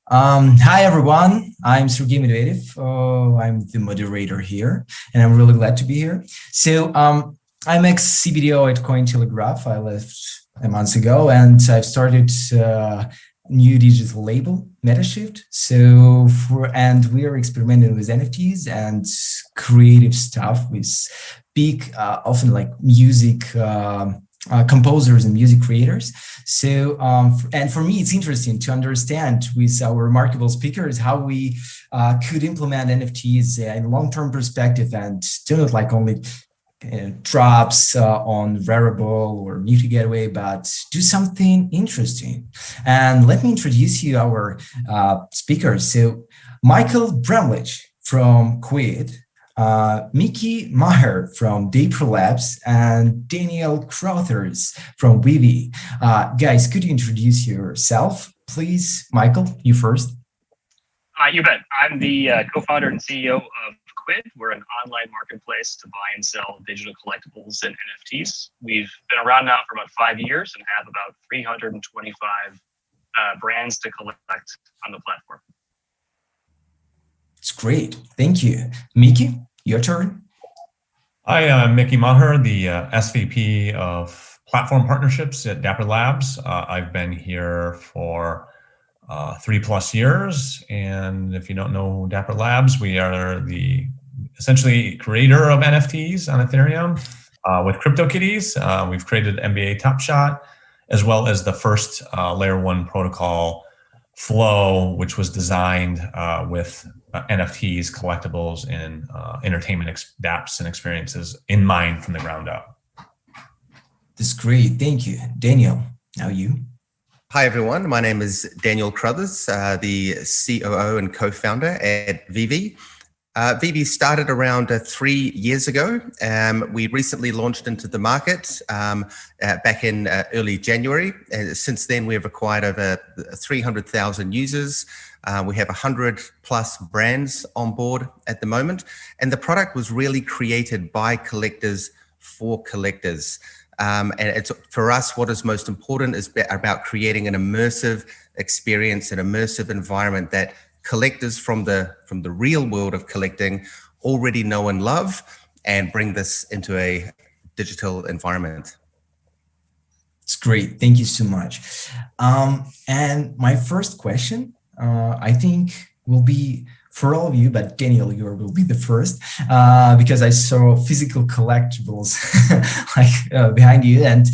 Hi everyone, I'm Sergey Medvedev. I'm the moderator here, and I'm really glad to be here. So I'm ex-CBDO at Cointelegraph. I left a month ago, and I've started a new digital label, Metashift. And we are experimenting with NFTs and creative stuff with big, often like music composers and music creators. So, and for me, it's interesting to understand with our remarkable speakers how we could implement NFTs in a long-term perspective and do not like only drops on Rarible or Muti Gateway, but do something interesting. And let me introduce you our speakers. So, Michael Bramlich from Quid, Mickey Maher from Dapper Labs, and Daniel Crothers from VeVe. Guys, could you introduce yourself, please? Michael, you first. You bet. I'm the co-founder and CEO of Quid. We're an online marketplace to buy and sell digital collectibles and NFTs. We've been around now for about 5 years and have about 325 brands to collect on the platform. It's great. Thank you. Mickey, your turn. Hi, I'm Mickey Maher, the SVP of Platform Partnerships at Dapper Labs. I've been here for 3+ years. And if you don't know Dapper Labs, we are the essentially creator of NFTs on Ethereum with CryptoKitties. We've created NBA Top Shot, as well as the first layer 1 protocol flow, which was designed with NFTs, collectibles, and entertainment dApps and experiences in mind from the ground up. That's great. Thank you. Daniel, now you. Hi, everyone. My name is Daniel Crothers, the COO and co-founder at VeVe. VeVe started around 3 years ago. We recently launched into the market back in early January. Since then, we have acquired over 300,000 users. We have 100+ brands on board at the moment. And the product was really created by collectors for collectors. And it's, for us, what is most important is about creating an immersive experience, an immersive environment that collectors from the real world of collecting already know and love, and bring this into a digital environment. It's great. Thank you so much. And my first question, I think will be for all of you, but Daniel, you will be the first, because I saw physical collectibles like behind you. And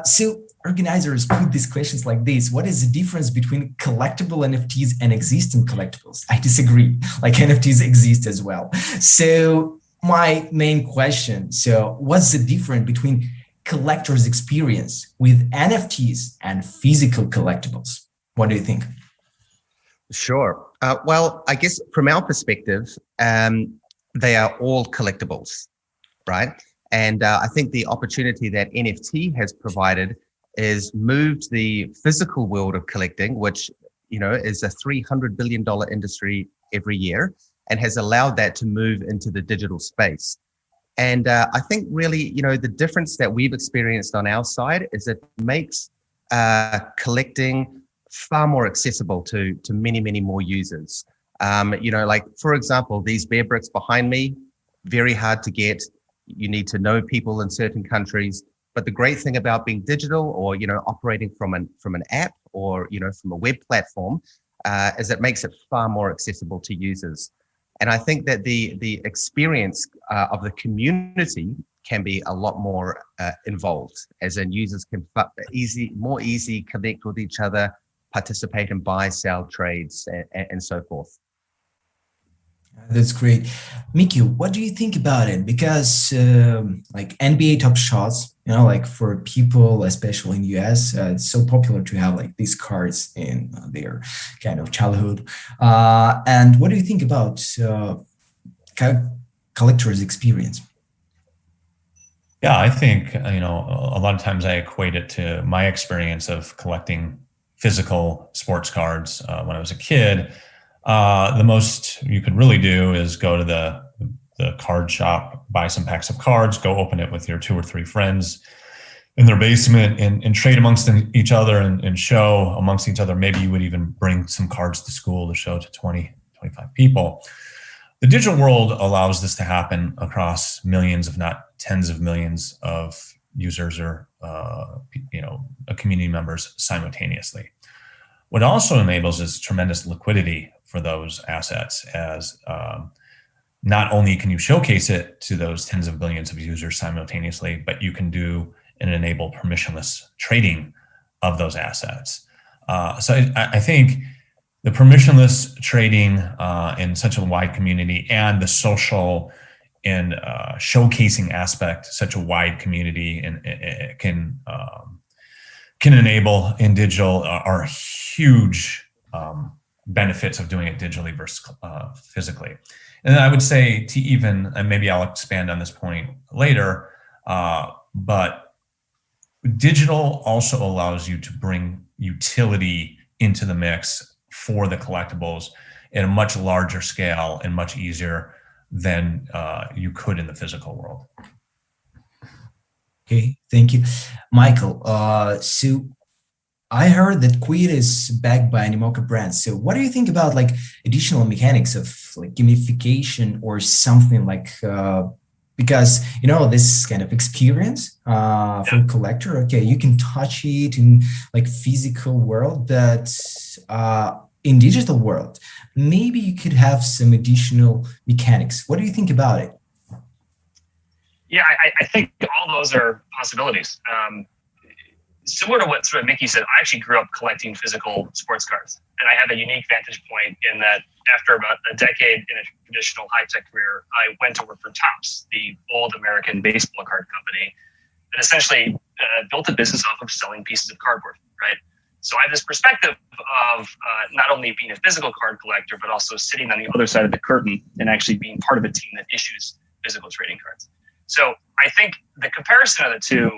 so organizers put these questions like this: what is the difference between collectible NFTs and existing collectibles? I disagree, like NFTs exist as well. So my main question, so what's the difference between collector's experience with NFTs and physical collectibles? What do you think? Sure. Well, I guess from our perspective, they are all collectibles, right? And I think the opportunity that NFT has provided is moved the physical world of collecting, which, you know, is a $300 billion industry every year, and has allowed that to move into the digital space. And I think really, you know, the difference that we've experienced on our side is it makes collecting far more accessible to many, many more users. You know, like, for example, these bear bricks behind me, very hard to get. You need to know people in certain countries. But the great thing about being digital, or operating from an app, or from a web platform, is it makes it far more accessible to users. And I think that the experience of the community can be a lot more involved, as in users can more easy connect with each other, participate in buy, sell trades, and so forth. That's great. Mickey, what do you think about it? Because like NBA Top Shots, like for people, especially in the US, it's so popular to have like these cards in their kind of childhood. And what do you think about collector's experience? Yeah, I think, a lot of times I equate it to my experience of collecting physical sports cards when I was a kid. The most you could really do is go to the card shop, buy some packs of cards, go open it with your 2 or 3 friends in their basement and trade amongst each other and show amongst each other. Maybe you would even bring some cards to school to show to 20, 25 people. The digital world allows this to happen across millions, if not tens of millions of users or community members simultaneously. What also enables is tremendous liquidity for those assets, as not only can you showcase it to those tens of billions of users simultaneously, but you can do and enable permissionless trading of those assets. So I think the permissionless trading in such a wide community, and the social and showcasing aspect, such a wide community, and it can enable in digital are huge benefits of doing it digitally versus physically. And I would say to even, and maybe I'll expand on this point later, but digital also allows you to bring utility into the mix for the collectibles at a much larger scale and much easier than you could in the physical world. Okay, thank you. Michael, so I heard that Quid is backed by Animoca brands. So what do you think about like additional mechanics of like gamification or something like, because, this kind of experience for a collector, okay, you can touch it in like physical world, that in digital world, maybe you could have some additional mechanics. What do you think about it? Yeah, I think all those are possibilities. Similar to what sort of Mickey said, I actually grew up collecting physical sports cards. And I have a unique vantage point in that after about a decade in a traditional high-tech career, I went to work for Topps, the old American baseball card company, that essentially built a business off of selling pieces of cardboard, right? So I have this perspective of not only being a physical card collector, but also sitting on the other side of the curtain and actually being part of a team that issues physical trading cards. So I think the comparison of the two,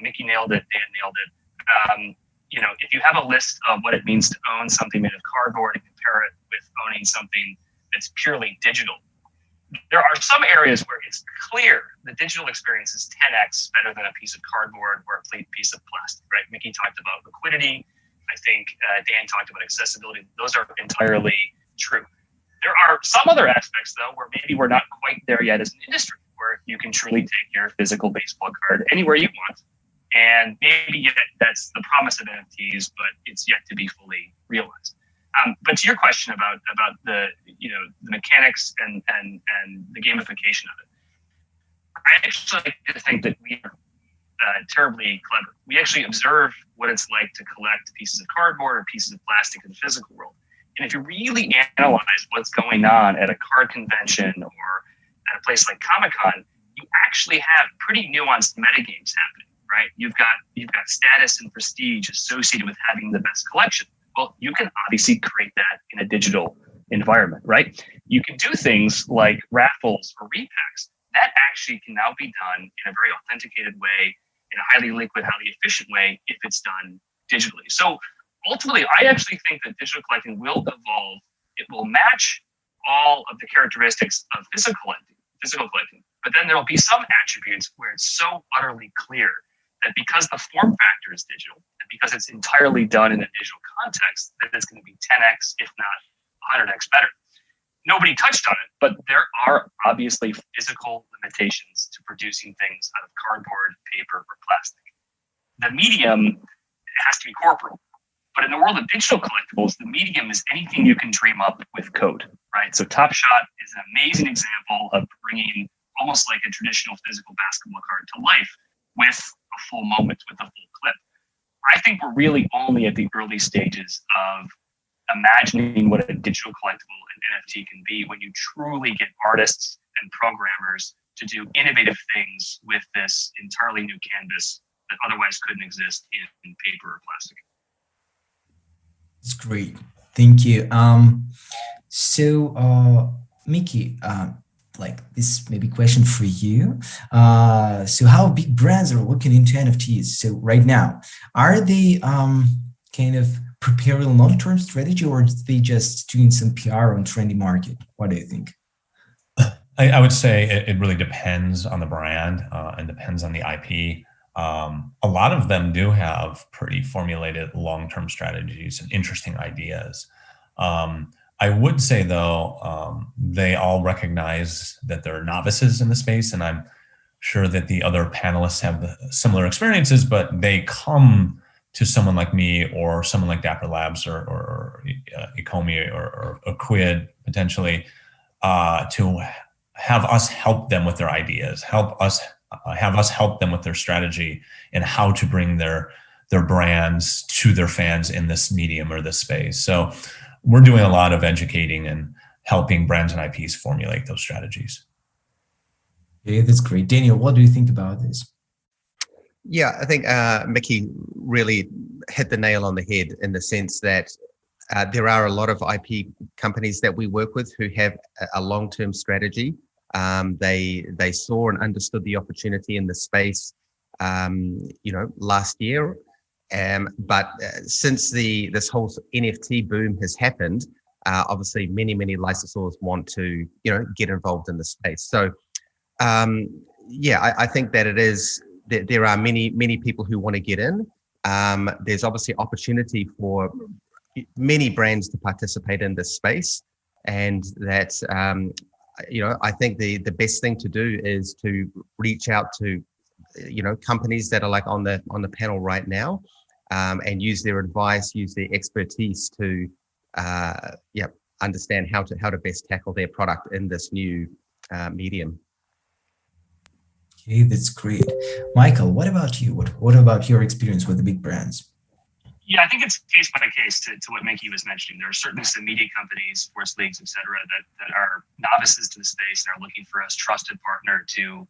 Mickey nailed it, Dan nailed it. If you have a list of what it means to own something made of cardboard and compare it with owning something that's purely digital, there are some areas where it's clear the digital experience is 10x better than a piece of cardboard or a piece of plastic, right? Mickey talked about liquidity. I think Dan talked about accessibility. Those are entirely true. There are some other aspects, though, where maybe we're not quite there yet as an industry, where you can truly take your physical baseball card anywhere you want. And maybe yet that's the promise of NFTs, but it's yet to be fully realized. But to your question about the mechanics and the gamification of it, I actually like to think that we are terribly clever. We actually observe what it's like to collect pieces of cardboard or pieces of plastic in the physical world. And if you really analyze what's going on at a card convention or at a place like Comic-Con, you actually have pretty nuanced metagames happening, right? You've got status and prestige associated with having the best collection. Well, you can obviously create that in a digital environment, right? You can do things like raffles or repacks. That actually can now be done in a very authenticated way, in a highly liquid, highly efficient way if it's done digitally. So ultimately, I actually think that digital collecting will evolve. It will match all of the characteristics of physical collecting, but then there will be some attributes where it's so utterly clear that because the form factor is digital, and because it's entirely done in a digital context, that it's going to be 10x, if not 100x better. nobody touched on it, but there are obviously physical limitations to producing things out of cardboard, paper, or plastic. The medium has to be corporeal. But in the world of digital collectibles, the medium is anything you can dream up with code, right? So Top Shot is an amazing example of bringing almost like a traditional physical basketball card to life with a full moment, with a full clip. I think we're really only at the early stages of imagining what a digital collectible and NFT can be when you truly get artists and programmers to do innovative things with this entirely new canvas that otherwise couldn't exist in paper or plastic. It's great. Thank you. So Mickey, like this maybe question for you. So how big brands are looking into NFTs? So right now, are they kind of preparing a long-term strategy, or are they just doing some PR on trendy market? What do you think? I would say it really depends on the brand and depends on the IP. A lot of them do have pretty formulated long-term strategies and interesting ideas. I would say, though, they all recognize that they're novices in the space, and I'm sure that the other panelists have similar experiences, but they come to someone like me or someone like Dapper Labs or Ecomi or Quid potentially to have us help them with their ideas, have us help them with their strategy and how to bring their brands to their fans in this medium or this space. So we're doing a lot of educating and helping brands and IPs formulate those strategies. Yeah, that's great. Daniel, what do you think about this? Yeah, I think Mickey really hit the nail on the head in the sense that there are a lot of IP companies that we work with who have a long-term strategy. They saw and understood the opportunity in the space, last year. But since this whole NFT boom has happened, obviously many licensors want to, get involved in the space. So, I think that it is that there are many people who want to get in. There's obviously opportunity for many brands to participate in this space, and that I think the best thing to do is to reach out to companies that are like on the panel right now, and use their advice, use their expertise to understand how to best tackle their product in this new medium. Okay, that's great. Michael, what about you? What about your experience with the big brands? Yeah, I think it's case by case to what Mickey was mentioning. There are certainly some media companies, sports leagues, et cetera, that are novices to the space and are looking for a trusted partner to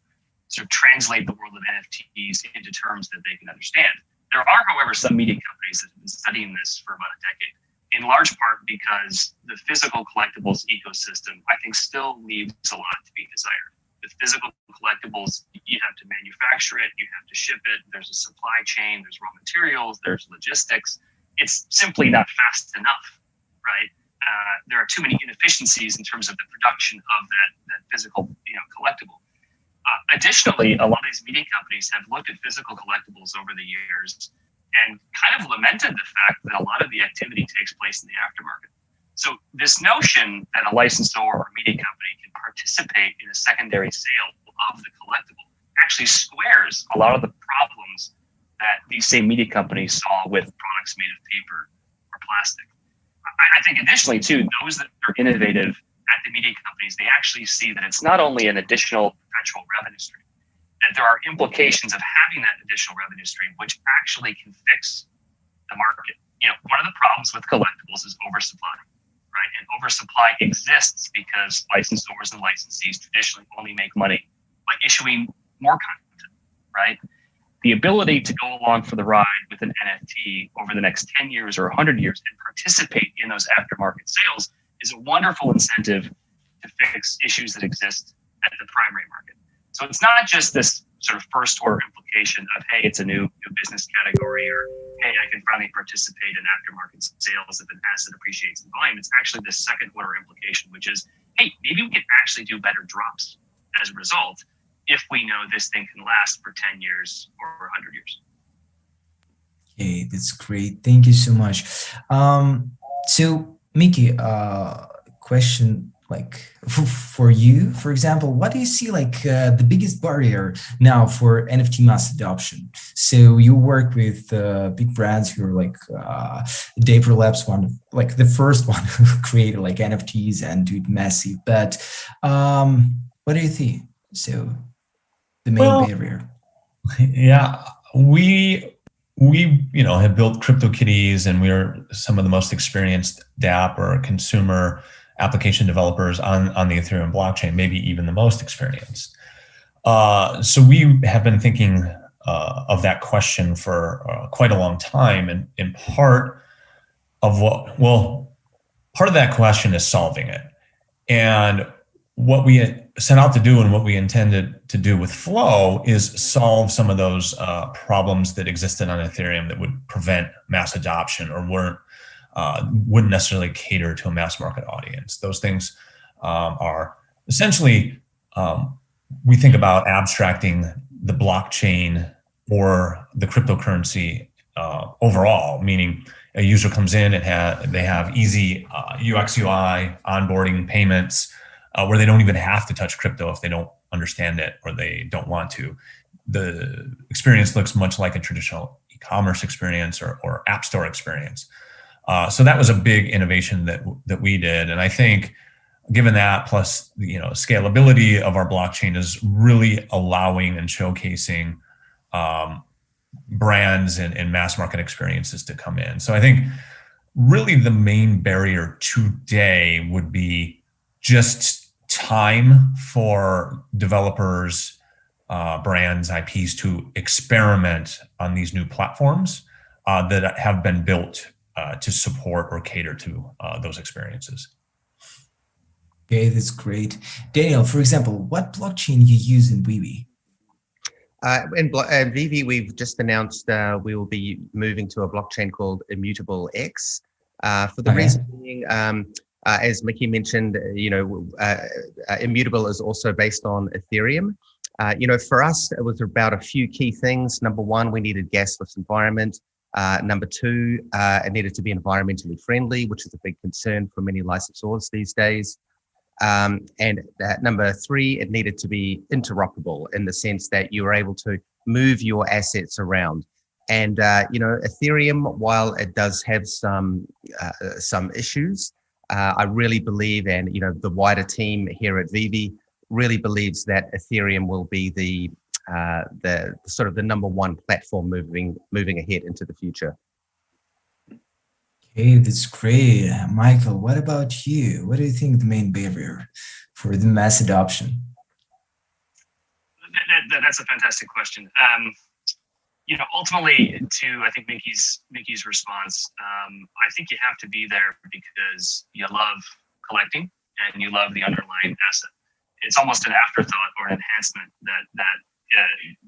sort of translate the world of NFTs into terms that they can understand. There are, however, some media companies that have been studying this for about a decade, in large part because the physical collectibles ecosystem, I think, still leaves a lot to be desired. With physical collectibles, you have to manufacture it, you have to ship it, there's a supply chain, there's raw materials, there's logistics. It's simply not fast enough, right? There are too many inefficiencies in terms of the production of that physical collectible. Additionally, a lot of these media companies have looked at physical collectibles over the years and kind of lamented the fact that a lot of the activity takes place in the aftermarket. So this notion that a licensor or media company can participate in a secondary sale of the collectible actually squares a lot of the problems that these same media companies saw with products made of paper or plastic. I think additionally too, those that are innovative at the media companies, they actually see that it's not only an additional perpetual revenue stream, that there are implications of having that additional revenue stream, which actually can fix the market. One of the problems with collectibles is oversupply. Right? And oversupply exists because licensors and licensees traditionally only make money by issuing more content, right? The ability to go along for the ride with an NFT over the next 10 years or 100 years and participate in those aftermarket sales is a wonderful incentive to fix issues that exist at the primary market. So it's not just this sort of first order implication of, hey, it's a new business category, or hey, I can finally participate in aftermarket sales if an asset appreciates in volume. It's actually this second order implication, which is, hey, maybe we can actually do better drops as a result if we know this thing can last for 10 years or 100 years. Okay, that's great. Thank you so much. So Mickey, question like for you, for example, what do you see like the biggest barrier now for NFT mass adoption? So you work with big brands who are like Dapper Labs, one like the first one who created like NFTs and do it massive. But what do you think? So the main barrier. Yeah, we have built CryptoKitties, and we're some of the most experienced DApp or consumer application developers on the Ethereum blockchain, maybe even the most experienced. So we have been thinking of that question for quite a long time, and in part of that question is solving it. And what we set out to do and what we intended to do with Flow is solve some of those problems that existed on Ethereum that would prevent mass adoption or wouldn't necessarily cater to a mass market audience. Those things are essentially, we think about abstracting the blockchain or the cryptocurrency overall, meaning a user comes in and they have easy UX, UI, onboarding, payments, where they don't even have to touch crypto if they don't understand it or they don't want to. The experience looks much like a traditional e-commerce experience or app store experience. So that was a big innovation that we did. And I think given that, plus scalability of our blockchain is really allowing and showcasing brands and mass market experiences to come in. So I think really the main barrier today would be just time for developers, brands, IPs to experiment on these new platforms that have been built to support or cater to those experiences. Okay, that's great. Daniel, for example, what blockchain you use in VeVe? In VeVe, we've just announced we will be moving to a blockchain called Immutable X. For the reason being, as Mickey mentioned, Immutable is also based on Ethereum. For us, it was about a few key things. Number one, we needed gasless environment. Number two, it needed to be environmentally friendly, which is a big concern for many licensors these days. And number three, it needed to be interoperable in the sense that you were able to move your assets around. And Ethereum, while it does have some issues, I really believe, and the wider team here at VeVe really believes that Ethereum will be the sort of the number one platform moving ahead into the future. Okay, that's great. Michael, what about you? What do you think the main barrier for the mass adoption? That's a fantastic question. Ultimately, to I think Mickey's response, I think you have to be there because you love collecting and you love the underlying asset. It's almost an afterthought or an enhancement that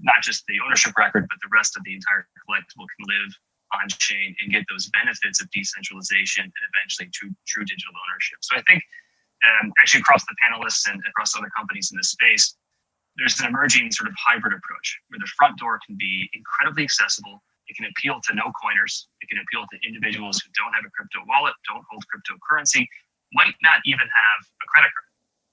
not just the ownership record, but the rest of the entire collectible can live on chain and get those benefits of decentralization and eventually true digital ownership. So I think actually across the panelists and across other companies in this space, there's an emerging sort of hybrid approach where the front door can be incredibly accessible. It can appeal to no coiners. It can appeal to individuals who don't have a crypto wallet, don't hold cryptocurrency, might not even have a credit card.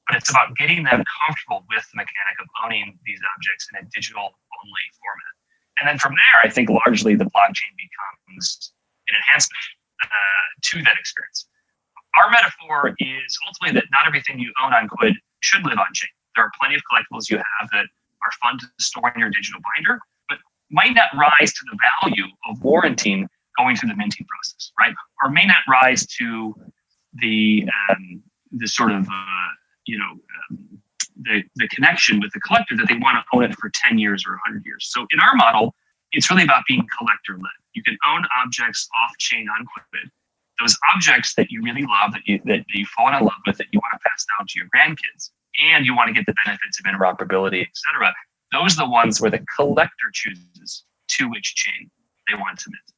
But it's about getting them comfortable with the mechanic of owning these objects in a digital-only format. And then from there, I think largely the blockchain becomes an enhancement to that experience. Our metaphor is ultimately that not everything you own on Quid should live on chain. There are plenty of collectibles you have that are fun to store in your digital binder, but might not rise to the value of warranting going through the minting process, right? Or may not rise to the sort of the connection with the collector that they want to own it for 10 years or 100 years. So in our model, it's really about being collector-led. You can own objects off-chain on Quid. Those objects that you really love, that you fall in love with, that you want to pass down to your grandkids, and you want to get the benefits of interoperability, et cetera, those are the ones where the collector chooses to which chain they want to mint.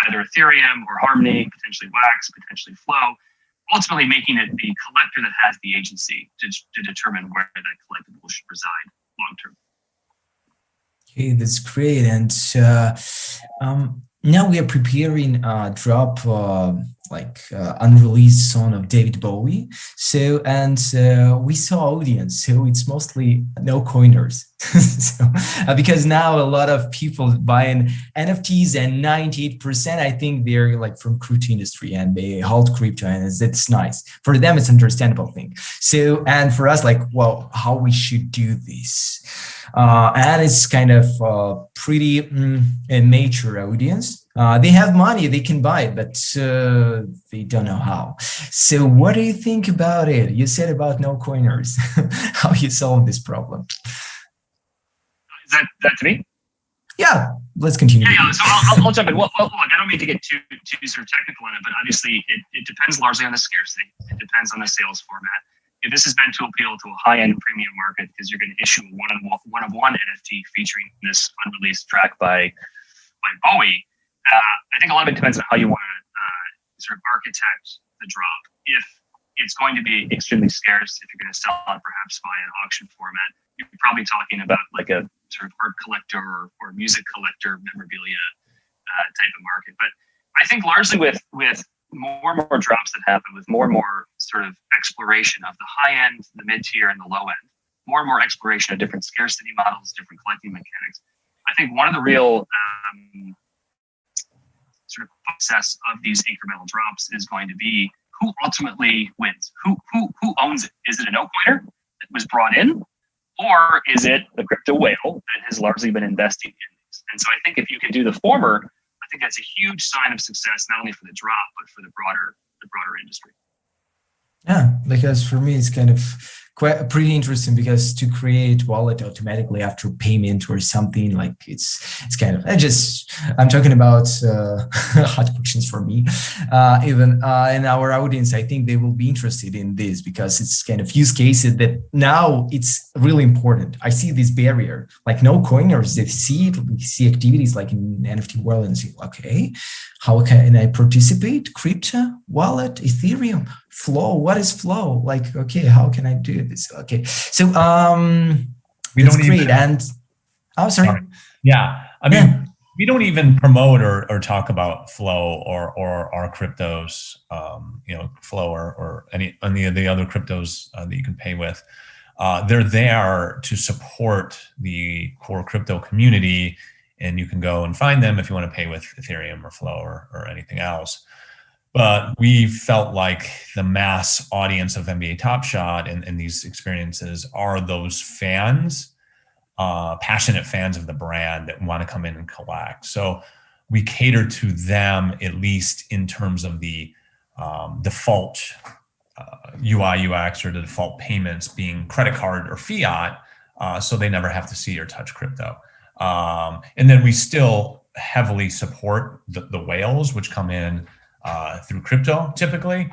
Either Ethereum or Harmony, potentially Wax, potentially Flow, ultimately making it the collector that has the agency to determine where that collectible should reside long term. Okay, that's great. And now we are preparing drop like unreleased song of David Bowie. So, and we saw audience, so it's mostly no coiners. So, because now a lot of people buying NFTs, and 98%, I think they're like from crypto industry and they hold crypto, and it's nice. For them, it's understandable thing. So, and for us, like, well, how we should do this. And it's kind of pretty a mature audience. They have money, they can buy it, but they don't know how. So what do you think about it? You said about no coiners, how you solve this problem. Is that to me? Yeah, let's continue. Yeah, so I'll jump in. Well, look, I don't mean to get too sort of technical in it, but obviously it depends largely on the scarcity. It depends on the sales format. If this is meant to appeal to a high-end premium market because you're going to issue a one-of-one NFT featuring this unreleased track by Bowie, I think a lot of it depends on how you want to sort of architect the drop. If it's going to be extremely scarce, if you're going to sell it perhaps via an auction format, you're probably talking about like a sort of art collector or music collector memorabilia type of market. But I think largely with more and more drops that happen, with more and more sort of exploration of the high end, the mid tier, and the low end, more and more exploration of different scarcity models, different collecting mechanics. I think one of the real sort of success of these incremental drops is going to be who ultimately wins, who owns it. Is it a no coiner that was brought in, or is it a crypto whale that has largely been investing in these? And so I think if you can do the former, I think that's a huge sign of success, not only for the drop, but for the broader industry. Yeah, because for me, it's kind of pretty interesting, because to create wallet automatically after payment or something, like it's kind of, I'm talking about hot questions for me. Even in our audience, I think they will be interested in this, because it's kind of use cases that now it's really important. I see this barrier, like no coiners, they see activities like in NFT world and say, okay, how can I participate? Crypto, wallet, Ethereum, flow. What is flow? Like, okay, how can I do this? Okay, so we that's don't great. Even, and sorry. Yeah, I mean, we don't even promote or talk about flow or our cryptos, flow or any of the other cryptos that you can pay with. They're there to support the core crypto community, and you can go and find them if you want to pay with Ethereum or Flow or anything else. But we felt like the mass audience of NBA Top Shot and these experiences are those fans, passionate fans of the brand that want to come in and collect. So we cater to them, at least in terms of the default UI, UX, or the default payments being credit card or fiat, so they never have to see or touch crypto. And then we still heavily support the whales, which come in through crypto typically,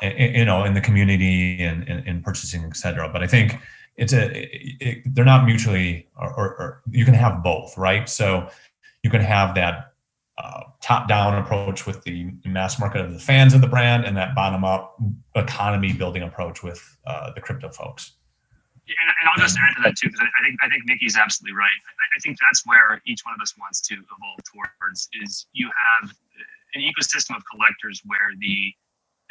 in the community and purchasing, et cetera. But I think they're not mutually, or you can have both, right? So you can have that top-down approach with the mass market of the fans of the brand, and that bottom-up economy building approach with the crypto folks. Yeah, and I'll just add to that too, because I think Mickey's absolutely right. I think that's where each one of us wants to evolve towards. Is you have an ecosystem of collectors where the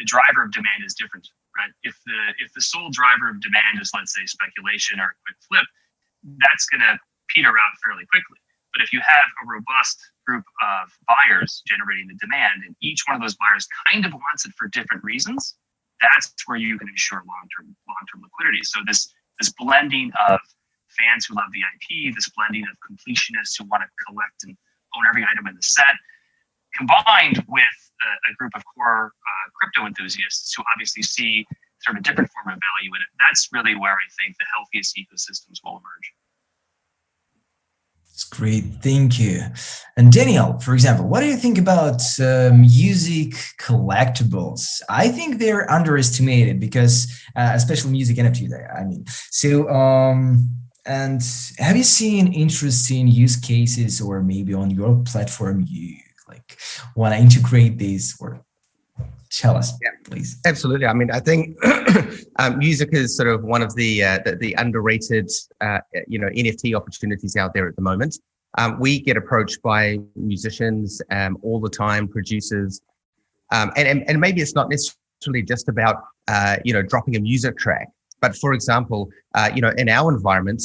driver of demand is different, right? If the sole driver of demand is, let's say, speculation or a quick flip, that's going to peter out fairly quickly. But if you have a robust group of buyers generating the demand, and each one of those buyers kind of wants it for different reasons, that's where you can ensure long-term liquidity. So this blending of fans who love the IP, this blending of completionists who want to collect and own every item in the set, combined with a group of core crypto enthusiasts who obviously see sort of a different form of value in it. That's really where I think the healthiest ecosystems will emerge. It's great, thank you. And Daniel, for example, what do you think about music collectibles? I think they're underestimated, because especially music NFTs, I mean. So, and have you seen interesting use cases, or maybe on your platform you like want to integrate this, or tell us, please? Absolutely. I mean, I think music is sort of one of the underrated, NFT opportunities out there at the moment. We get approached by musicians all the time, producers, And maybe it's not necessarily just about, dropping a music track. But for example, in our environment,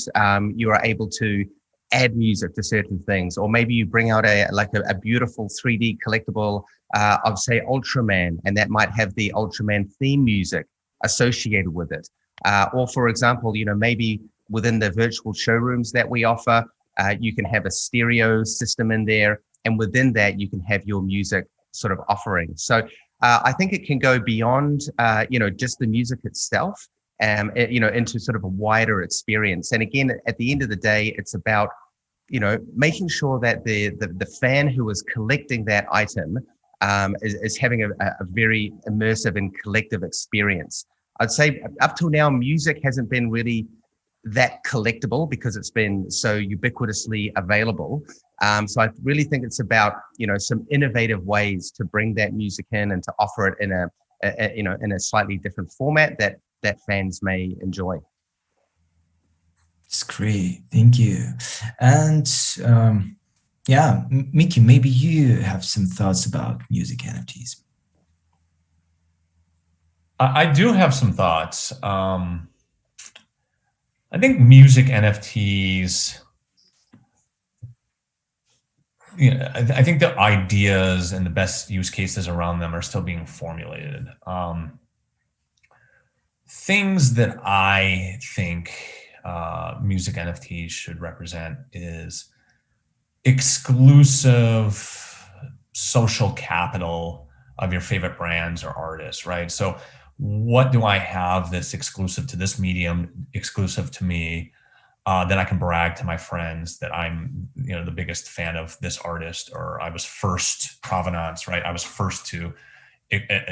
you are able to add music to certain things, or maybe you bring out a beautiful 3D collectible of, say, Ultraman, and that might have the Ultraman theme music associated with it. Or for example, maybe within the virtual showrooms that we offer, you can have a stereo system in there, and within that you can have your music sort of offering. So I think it can go beyond just the music itself, into sort of a wider experience. And again, at the end of the day, it's about making sure that the fan who is collecting that item is having a very immersive and collective experience. I'd say up till now, music hasn't been really that collectible because it's been so ubiquitously available. So I really think it's about some innovative ways to bring that music in and to offer it in a slightly different format that fans may enjoy. It's great, thank you. And Mickey, maybe you have some thoughts about music NFTs. I do have some thoughts. I think music NFTs, I think the ideas and the best use cases around them are still being formulated. Things that I think music NFTs should represent is exclusive social capital of your favorite brands or artists, right? So what do I have that's exclusive to this medium, exclusive to me, that I can brag to my friends that I'm, the biggest fan of this artist, or I was first provenance, right? I was first to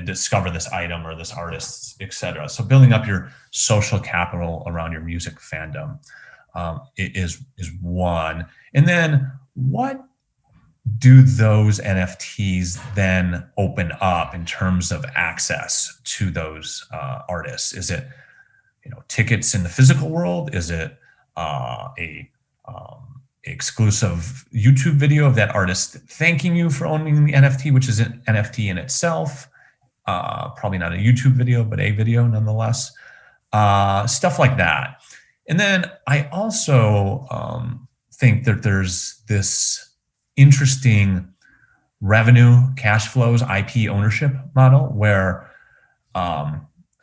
discover this item or this artist, etc. So building up your social capital around your music fandom is one. And then what do those NFTs then open up in terms of access to those artists? Is it, tickets in the physical world? Is it a exclusive YouTube video of that artist thanking you for owning the NFT, which is an NFT in itself? Probably not a YouTube video, but a video nonetheless. Stuff like that. And then I also think that there's this interesting revenue, cash flows, IP ownership model where,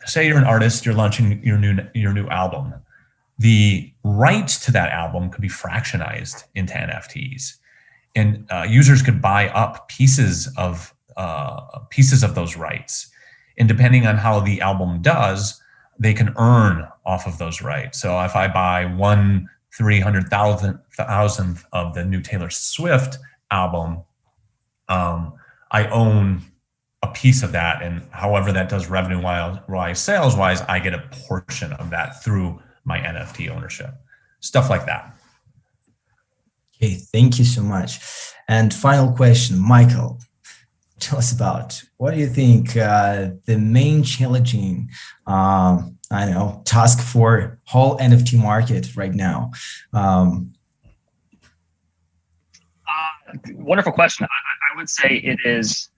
say you're an artist, you're launching your new album. The rights to that album could be fractionized into NFTs, and users could buy up pieces of those rights. And depending on how the album does, they can earn off of those rights. So if I buy 1/300,000th of the new Taylor Swift album, I own a piece of that, and however that does revenue-wise, sales-wise, I get a portion of that through my NFT ownership. Stuff like that. Okay, thank you so much. And final question, Michael, tell us about what do you think the main challenging task for whole NFT market right now? Wonderful question. I would say it is,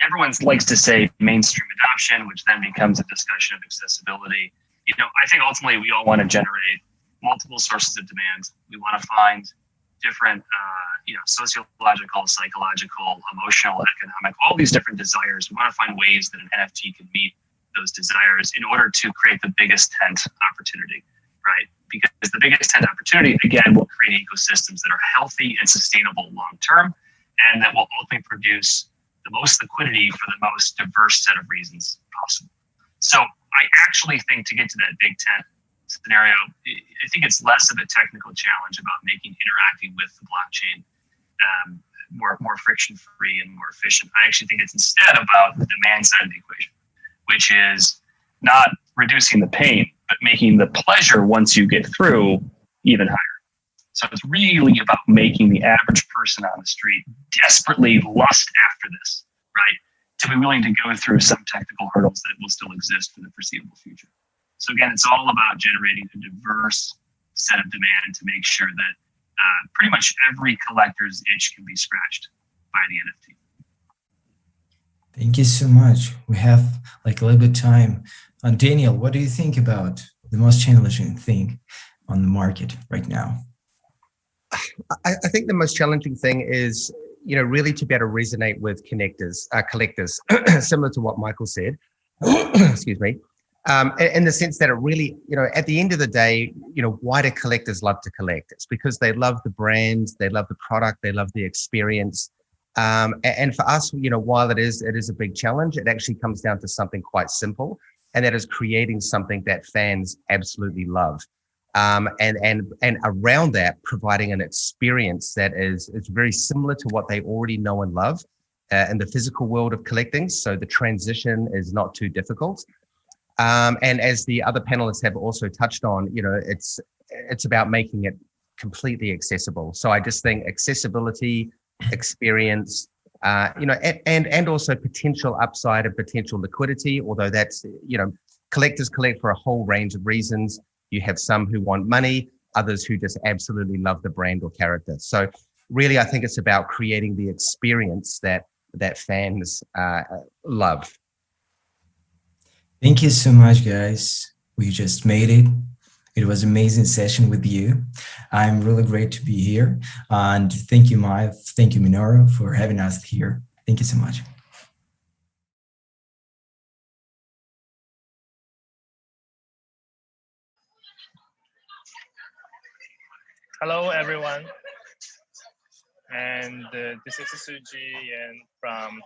everyone likes to say mainstream adoption, which then becomes a discussion of accessibility. I think ultimately we all want to generate multiple sources of demand. We want to find different, sociological, psychological, emotional, economic, all these different desires. We want to find ways that an NFT can meet those desires in order to create the biggest tent opportunity, right? Because the biggest tent opportunity, again, will create ecosystems that are healthy and sustainable long-term, and that will ultimately produce the most liquidity for the most diverse set of reasons possible. So I actually think to get to that big tent scenario, I think it's less of a technical challenge about making interacting with the blockchain more friction-free and more efficient. I actually think it's instead about the demand side of the equation, which is not reducing the pain, but making the pleasure once you get through even higher. So it's really about making the average person on the street desperately lust after this, right? To be willing to go through some technical hurdles that will still exist for the foreseeable future. So again, it's all about generating a diverse set of demand to make sure that pretty much every collector's itch can be scratched by the NFT. Thank you so much. We have like a little bit of time. Daniel, what do you think about the most challenging thing on the market right now? I think the most challenging thing is, really to be able to resonate with collectors, similar to what Michael said. Excuse me. In the sense that it really, at the end of the day, why do collectors love to collect? It's because they love the brand, they love the product, they love the experience. And for us, while it is a big challenge, it actually comes down to something quite simple, and that is creating something that fans absolutely love. And around that, providing an experience that is very similar to what they already know and love in the physical world of collecting. So the transition is not too difficult. And as the other panelists have also touched on, it's about making it completely accessible. So I just think accessibility, experience, and also potential upside and potential liquidity, although that's, collectors collect for a whole range of reasons. You have some who want money, others who just absolutely love the brand or character. So really, I think it's about creating the experience that fans love. Thank you so much, guys. We just made it. It was an amazing session with you. I'm really great to be here. And thank you, Maya. Thank you, Munawer, for having us here. Thank you so much. Hello, everyone. And this is Suji and from